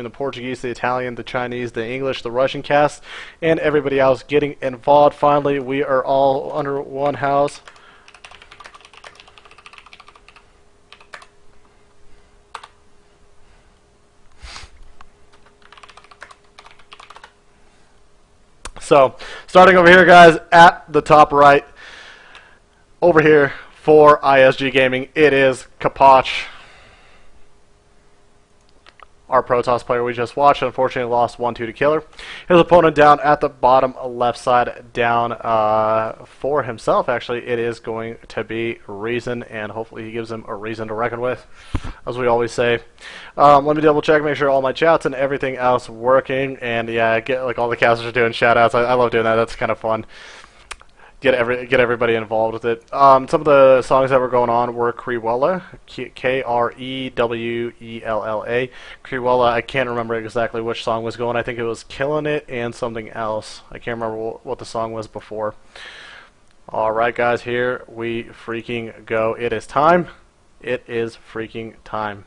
the Portuguese, the Italian, the Chinese, the English, the Russian cast, and everybody else getting involved. Finally, we are all under one house. So, starting over here, guys, at the top right, over here for ISG Gaming, it is Kapach. Our Protoss player we just watched unfortunately lost 1-2 to Killer. His opponent down at the bottom left side, down for himself, actually, it is going to be Reason, and hopefully he gives him a reason to reckon with, as we always say. Let me double check, make sure all my chats and everything else working, and yeah, get like all the casters are doing shout outs. I love doing that, that's kind of fun. Get everybody involved with it. Some of the songs that were going on were Krewella, Krewella. Krewella, I can't remember exactly which song was going. I think it was Killing It and something else. I can't remember what the song was before. Alright guys, here we freaking go. It is time. It is freaking time.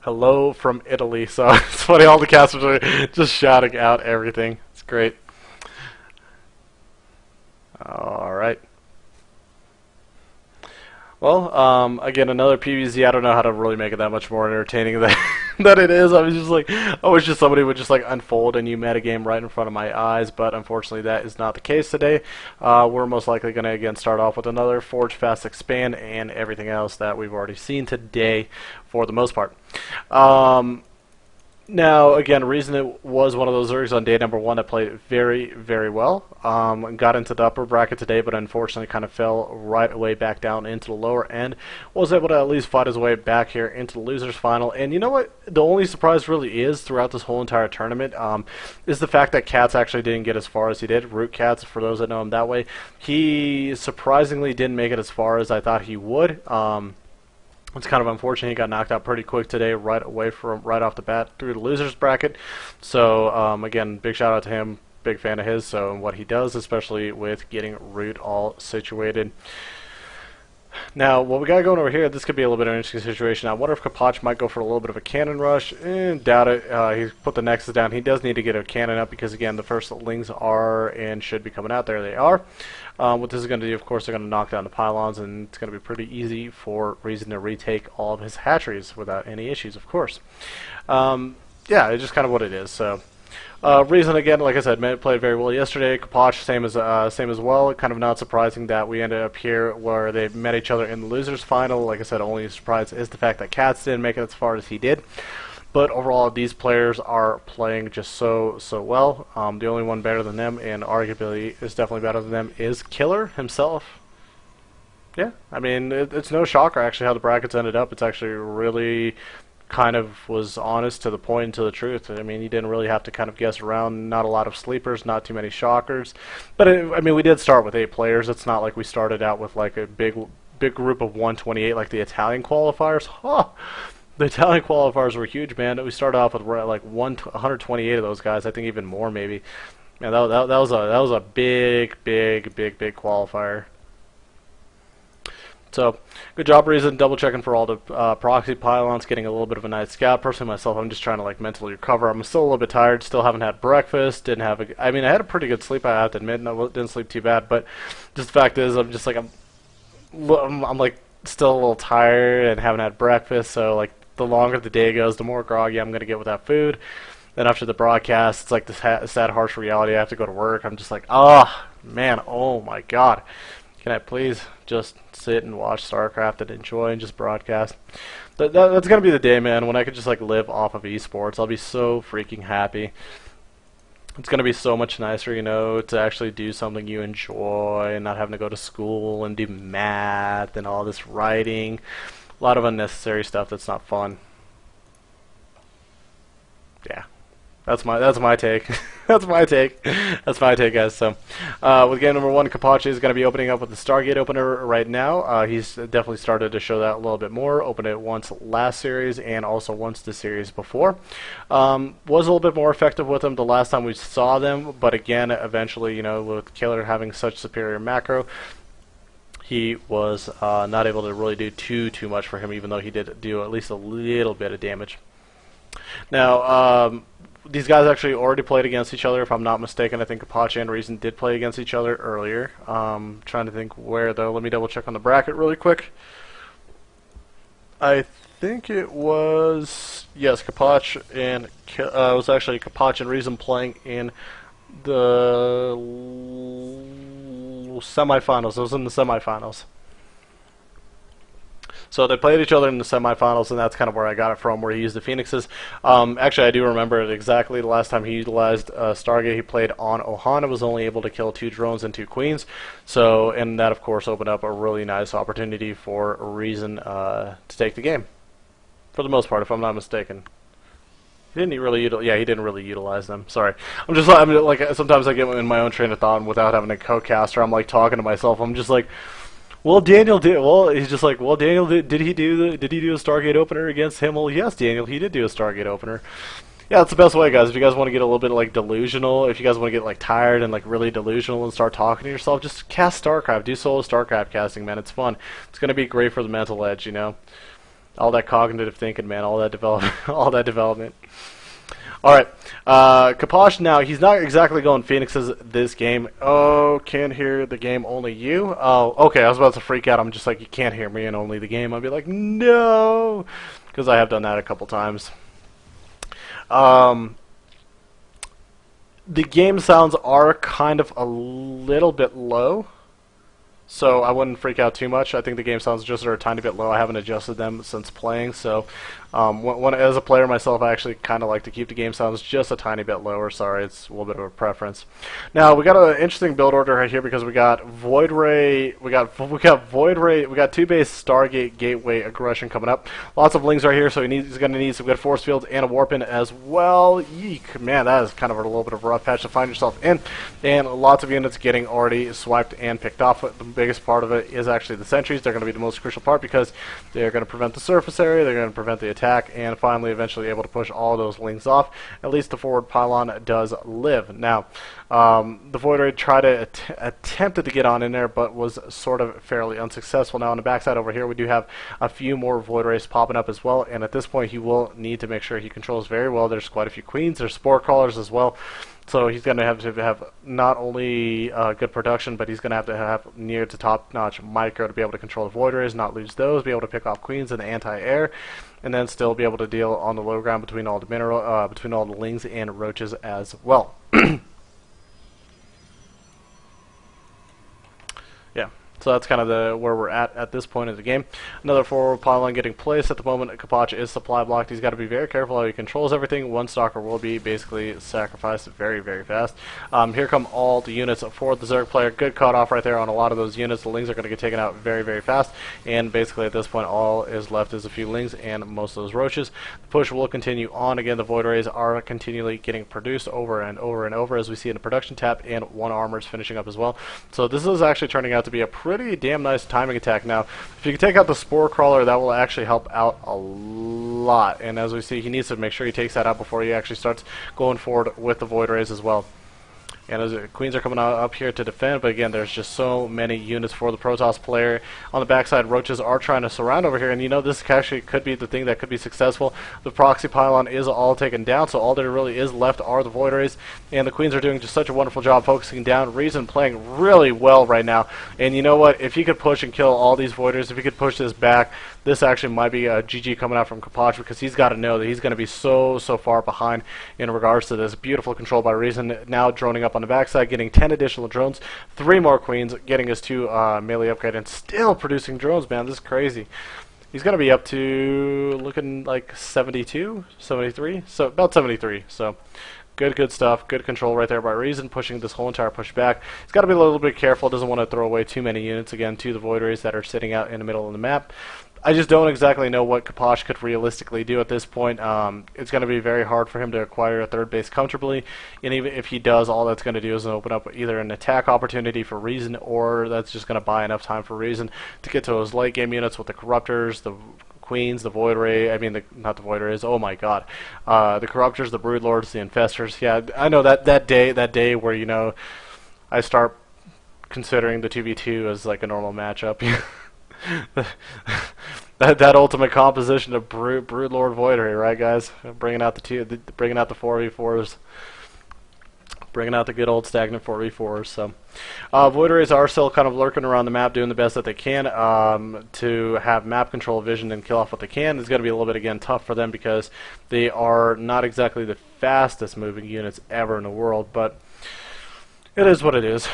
Hello from Italy. So it's funny, all the casters are just shouting out everything. It's great. Alright. Well, again, another PvZ. I don't know how to really make it that much more entertaining than, than it is. I was just like, I wish just somebody would just like unfold a new metagame right in front of my eyes, but unfortunately that is not the case today. We're most likely going to again start off with another Forge Fast Expand and everything else that we've already seen today for the most part. Now, again, Reason it was one of those Zergs on day number 1 that played very, very well. Got into the upper bracket today, but unfortunately kind of fell right away back down into the lower end. Was able to at least fight his way back here into the losers final. And you know what? The only surprise really is throughout this whole entire tournament is the fact that Cats actually didn't get as far as he did. Root Cats, for those that know him that way, he surprisingly didn't make it as far as I thought he would. It's kind of unfortunate he got knocked out pretty quick today, right off the bat through the losers bracket. So again, big shout out to him, big fan of his. So what he does, especially with getting Root all situated. Now, what we got going over here, this could be a little bit of an interesting situation. I wonder if Kapach might go for a little bit of a cannon rush. Doubt it. He's put the Nexus down. He does need to get a cannon up because, again, the first lings are and should be coming out. There they are. What this is going to do, of course, they're going to knock down the pylons, and it's going to be pretty easy for Reason to retake all of his hatcheries without any issues, of course. Yeah, it's just kind of what it is. So. Reason, again, like I said, played very well yesterday. Kapach, same as well. Kind of not surprising that we ended up here where they met each other in the losers final. Like I said, only surprise is the fact that Cats didn't make it as far as he did. But overall, these players are playing just so well. The only one better than them, and arguably is definitely better than them, is Killer himself. Yeah, I mean, it's no shocker actually how the brackets ended up. It's actually really kind of was honest to the point and to the truth. I mean, you didn't really have to kind of guess around. Not a lot of sleepers, not too many shockers. But I mean, we did start with 8 players. It's not like we started out with like a big group of 128 like the Italian qualifiers. Huh. The Italian qualifiers were huge, man. We started off with like 128 of those guys. I think even more maybe. Man, that was a big qualifier. So, good job, Reason, double checking for all the proxy pylons, getting a little bit of a night scout. Personally, myself, I'm just trying to like mentally recover. I'm still a little bit tired, still haven't had breakfast, didn't have I mean, I had a pretty good sleep, I have to admit, and I didn't sleep too bad, but just the fact is, I'm just like, I'm like still a little tired and haven't had breakfast, so like the longer the day goes, the more groggy I'm going to get without food. Then after the broadcast, it's like this sad, harsh reality. I have to go to work. I'm just like, oh, man, oh my god. Can I please just sit and watch StarCraft and enjoy and just broadcast? That's going to be the day, man, when I could just like live off of esports. I'll be so freaking happy. It's going to be so much nicer, you know, to actually do something you enjoy and not having to go to school and do math and all this writing. A lot of unnecessary stuff that's not fun. Yeah. That's my take. That's my take, guys. So, with game number 1, Kapach is going to be opening up with the Stargate opener right now. He's definitely started to show that a little bit more. Opened it once last series and also once the series before. Was a little bit more effective with them the last time we saw them, but again, eventually, you know, with Killer having such superior macro, he was not able to really do too much for him, even though he did do at least a little bit of damage. Now, these guys actually already played against each other, if I'm not mistaken. I think Apache and Reason did play against each other earlier. Trying to think where, though. Let me double check on the bracket really quick. I think it was, yes, Kapach and it was actually Kapach and Reason playing in the semifinals. It was in the semifinals. So they played each other in the semifinals, and that's kind of where I got it from, where he used the Phoenixes. Actually, I do remember it exactly. The last time he utilized Stargate, he played on Ohana, was only able to kill 2 drones and 2 queens. So, and that, of course, opened up a really nice opportunity for Reason to take the game, for the most part, if I'm not mistaken. He didn't really he didn't really utilize them. Sorry, I'm like sometimes I get in my own train of thought without having a co-caster. I'm like talking to myself. I'm just like, well, Daniel did. Well, he's just like, well, Daniel did he do a Stargate opener against him? Well, yes, Daniel, he did do a Stargate opener. Yeah, that's the best way, guys. If you guys want to get a little bit like delusional, if you guys want to get like tired and like really delusional and start talking to yourself, just cast Starcraft. Do solo Starcraft casting, man. It's fun. It's gonna be great for the mental edge, you know. All that cognitive thinking, man. All that all that development. All right, Kaposh now, he's not exactly going Phoenixes this game. Oh, can't hear the game, only you? Oh, okay, I was about to freak out. I'm just like, you can't hear me and only the game. I'd be like, no, because I have done that a couple times. The game sounds are kind of a little bit low. So I wouldn't freak out too much. I think the game sounds just are a tiny bit low. I haven't adjusted them since playing. So as a player myself, I actually kind of like to keep the game sounds just a tiny bit lower. Sorry, it's a little bit of a preference. Now we got an interesting build order right here because we got Void Ray, we got Void Ray, we got 2 base Stargate Gateway Aggression coming up. Lots of lings right here, so he's going to need some good force fields and a warp in as well. Yeek, man, that is kind of a little bit of a rough patch to find yourself in, and lots of units getting already swiped and picked off. The biggest part of it is actually the sentries. They're going to be the most crucial part because they're going to prevent the surface area, they're going to prevent the attack, and finally eventually able to push all those lings off. At least the forward pylon does live. Now, the Void Ray tried to attempted to get on in there, but was sort of fairly unsuccessful. Now on the backside over here, we do have a few more Void Rays popping up as well, and at this point he will need to make sure he controls very well. There's quite a few queens, there's spore crawlers as well. So he's going to have not only good production, but he's going to have near to top-notch micro to be able to control the Void Rays, not lose those, be able to pick off queens and the anti-air, and then still be able to deal on the low ground between all the between all the lings and roaches as well. Yeah. So that's kind of where we're at this point in the game. Another forward pylon getting placed at the moment. Kapacha is supply blocked. He's got to be very careful how he controls everything. One stalker will be basically sacrificed very, very fast. Here come all the units for the Zerg player. Good cutoff right there on a lot of those units. The lings are going to get taken out very, very fast. And basically at this point all is left is a few lings and most of those roaches. The push will continue on. Again, the Void Rays are continually getting produced over and over and over as we see in the production tab, and 1 armor is finishing up as well. So this is actually turning out to be a pretty damn nice timing attack. Now, if you can take out the Spore Crawler, that will actually help out a lot. And as we see, he needs to make sure he takes that out before he actually starts going forward with the Void Rays as well. And as queens are coming up here to defend, but again, there's just so many units for the Protoss player. On the backside, roaches are trying to surround over here, and you know this actually could be the thing that could be successful. The proxy pylon is all taken down, so all there really is left are the Void Rays, and the queens are doing just such a wonderful job focusing down. Reason playing really well right now, and you know what? If he could push and kill all these Void Rays, if he could push this back, this actually might be a GG coming out from Kapach, because he's got to know that he's going to be so far behind in regards to this. Beautiful control by Reason, now droning up on the backside, getting 10 additional drones, 3 more queens, getting his 2 melee upgrade, and still producing drones, man. This is crazy. He's going to be up to looking like 72, 73, so about 73. So good stuff. Good control right there by Reason, pushing this whole entire push back. He's got to be a little bit careful. Doesn't want to throw away too many units again to the Void Rays that are sitting out in the middle of the map. I just don't exactly know what Kapach could realistically do at this point. It's going to be very hard for him to acquire a third base comfortably, and even if he does, all that's going to do is open up either an attack opportunity for Reason, or that's just going to buy enough time for Reason to get to those late game units with the Corruptors, the Queens, the Void Ray, not the Void Rays, oh my god. The Corruptors, the Broodlords, the Infestors. Yeah, I know that day where, you know, I start considering the 2v2 as like a normal matchup. that ultimate composition of Brood Lord Void Ray, right, guys? Bringing out the 4v4s. Bringing out the good old stagnant 4v4s. So, Void Rays are still kind of lurking around the map, doing the best that they can to have map control vision and kill off what they can. It's going to be a little bit, again, tough for them because they are not exactly the fastest moving units ever in the world, but it is what it is.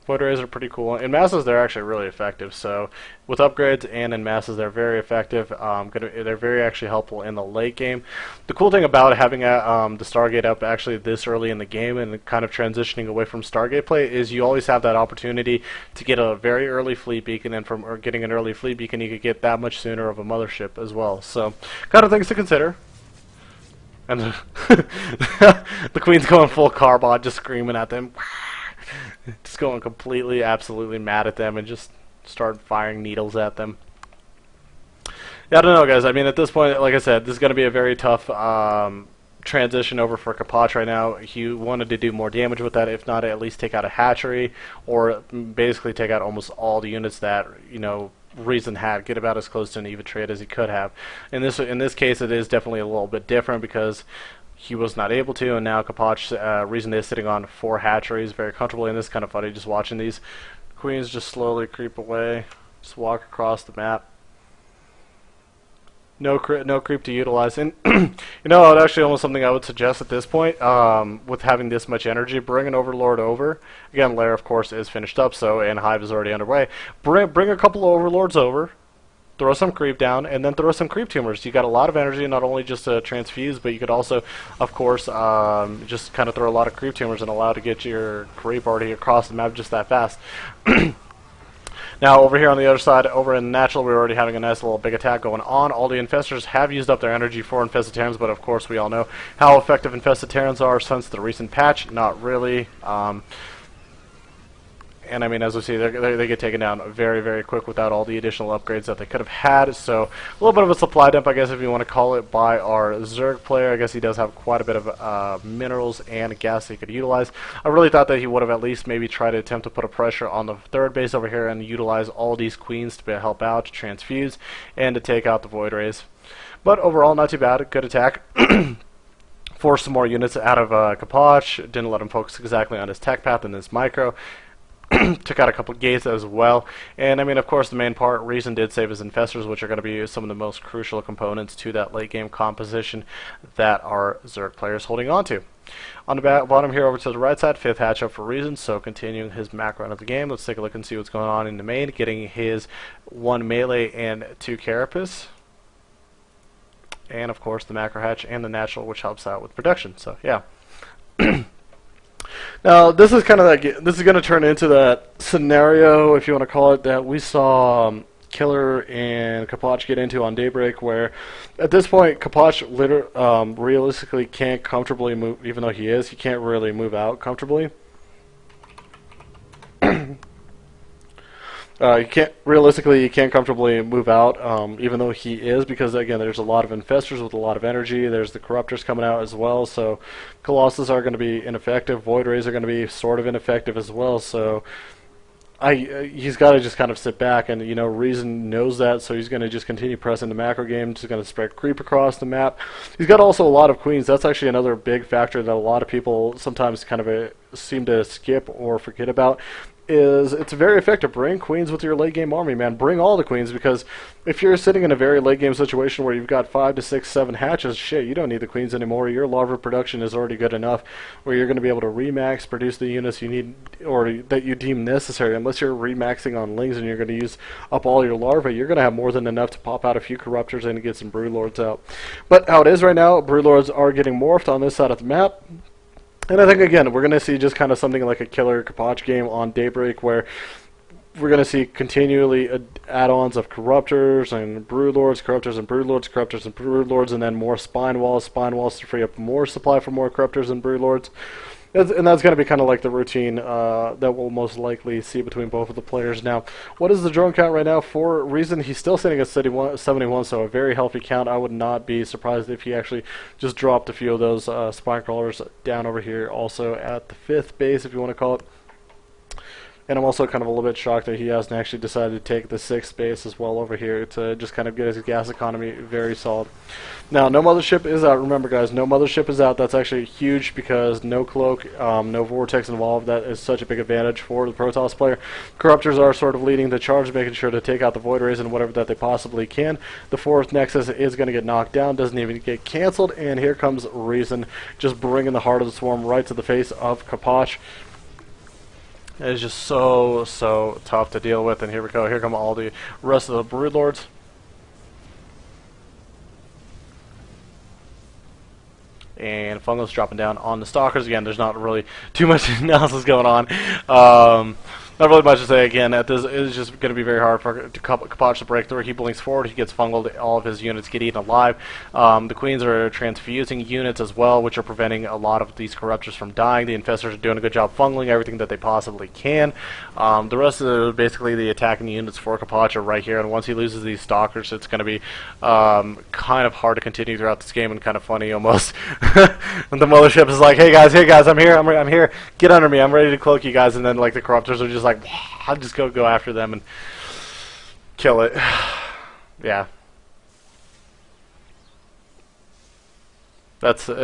Void Rays are pretty cool. In masses, they're actually really effective. So, with upgrades and in masses, they're very effective. They're very actually helpful in the late game. The cool thing about having the Stargate up actually this early in the game and kind of transitioning away from Stargate play is you always have that opportunity to get a very early fleet beacon, and from getting an early fleet beacon, you could get that much sooner of a mothership as well. So, kind of things to consider. And the Queen's going full Carbot, just screaming at them. Just going completely, absolutely mad at them and just start firing needles at them. Yeah, I don't know, guys. I mean, at this point, like I said, this is going to be a very tough transition over for Kapach right now. He wanted to do more damage with that, if not at least take out a hatchery, or basically take out almost all the units that, you know, Reason had, get about as close to an Eva trade as he could have. In this case, it is definitely a little bit different because he was not able to, and now Kapach, Reason is sitting on 4 hatcheries very comfortably, and this is kind of funny just watching these queens just slowly creep away, just walk across the map. No creep to utilize, and you know, it's actually almost something I would suggest at this point. With having this much energy, bring an Overlord over. Again, Lair, of course, is finished up, so and Hive is already underway. Bring a couple of Overlords over, throw some creep down, and then throw some creep tumors. You got a lot of energy, not only just to transfuse, but you could also, of course, just kind of throw a lot of creep tumors and allow to get your creep already across the map just that fast. Now, over here on the other side, over in Natural, we're already having a nice little big attack going on. All the Infestors have used up their energy for Infested Terrans, but of course we all know how effective Infested Terrans are since the recent patch. Not really. And I mean, as we see, they get taken down very, very quick without all the additional upgrades that they could have had. So, a little bit of a supply dump, I guess, if you want to call it, by our Zerg player. I guess he does have quite a bit of minerals and gas that he could utilize. I really thought that he would have at least maybe tried to attempt to put a pressure on the third base over here and utilize all these queens to help out, to transfuse, and to take out the Void Rays. But overall, not too bad. Good attack. Forced some more units out of Kapach. Didn't let him focus exactly on his tech path and his micro. Took out a couple of gates as well, and I mean, of course, the main part, Reason did save his Infestors, which are going to be some of the most crucial components to that late game composition that our Zerg players holding on to. On the bottom here over to the right side, 5th hatch up for Reason, so continuing his macro run of the game. Let's take a look and see what's going on in the main, getting his 1 melee and 2 carapace. And of course the macro hatch and the natural, which helps out with production, so yeah. Now, this is kind of like, this is going to turn into that scenario, if you want to call it, that we saw Killer and Kapach get into on Daybreak, where at this point Kapach realistically can't comfortably move, even though he can't really move out comfortably. You can't comfortably move out, even though he is, because again, there's a lot of Infestors with a lot of energy. There's the Corruptors coming out as well, so Colossus are going to be ineffective. Void Rays are going to be sort of ineffective as well. So he's got to just kind of sit back, and you know, Reason knows that, so he's going to just continue pressing the macro game. Just going to spread creep across the map. He's got also a lot of queens. That's actually another big factor that a lot of people sometimes kind of seem to skip or forget about. It's very effective. Bring queens with your late game army, man. Bring all the queens, because if you're sitting in a very late game situation where you've got 5 to 6, 7 hatches, shit, you don't need the queens anymore. Your larva production is already good enough where you're going to be able to remax, produce the units you need or that you deem necessary. Unless you're remaxing on lings and you're going to use up all your larvae, you're going to have more than enough to pop out a few Corruptors and get some Broodlords out. But how it is right now, Broodlords are getting morphed on this side of the map. And I think, again, we're going to see just kind of something like a Killer Kapach game on Daybreak, where we're going to see continually add-ons of Corruptors and Broodlords, Corruptors and Broodlords, Corruptors and Broodlords, and then more Spine Walls to free up more supply for more Corruptors and Broodlords. And that's going to be kind of like the routine that we'll most likely see between both of the players. Now, what is the drone count right now? For Reason, he's still sitting at 71, so a very healthy count. I would not be surprised if he actually just dropped a few of those spine crawlers down over here also at the 5th base, if you want to call it. And I'm also kind of a little bit shocked that he hasn't actually decided to take the 6th base as well over here to just kind of get his gas economy very solid. Now, no mothership is out. Remember, guys, no mothership is out. That's actually huge because no cloak, no vortex involved. That is such a big advantage for the Protoss player. Corruptors are sort of leading the charge, making sure to take out the Void Rays and whatever that they possibly can. The 4th Nexus is going to get knocked down, doesn't even get canceled, and here comes Reason, just bringing the Heart of the Swarm right to the face of Kapach. It is just so tough to deal with, and here we go. Here come all the rest of the Brood Lords. And Fungal's dropping down on the Stalkers. Again, there's not really too much analysis going on. Not really much to say. Again, this is just going to be very hard for Kapach to break through. He blinks forward. He gets fungled. All of his units get eaten alive. The Queens are transfusing units as well, which are preventing a lot of these Corruptors from dying. The Infestors are doing a good job fungling everything that they possibly can. The rest of basically the attacking units for Kapach are right here. And once he loses these Stalkers, it's going to be kind of hard to continue throughout this game and kind of funny almost. When the Mothership is like, hey guys, I'm here. Get under me. I'm ready to cloak you guys. And then like the Corruptors are just like, I'll just go after them and kill it. Yeah. That's it.